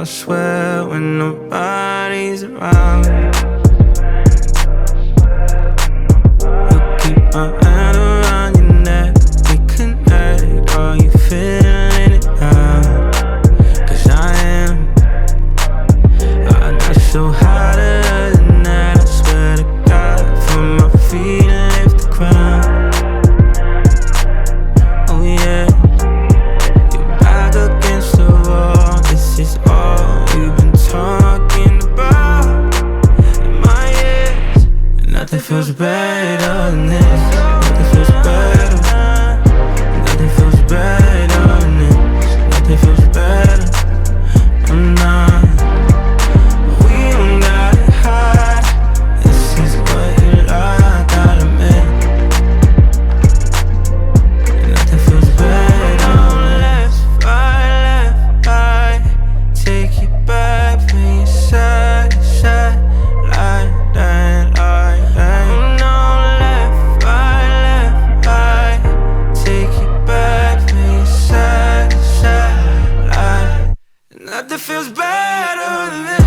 swear when nobody's around. You keep my hand around your neck, we connect. Are you feeling it now? 'Cause I am. I got so hotter than that, I swear to God. From my feet and lift the ground. Oh yeah, you're back against the wall. This is all you've been talking about in my ears. And nothing feels better than this. Nothing feels better. Nothing feels better than this. Nothing feels better. I'm not. We don't gotta hide. This is what you like, gotta admit. Nothing feels better. Left, right. Take you back from your side to side. Like that, like that. No, left, right. Take you back from your side to side. Like nothing feels better than this.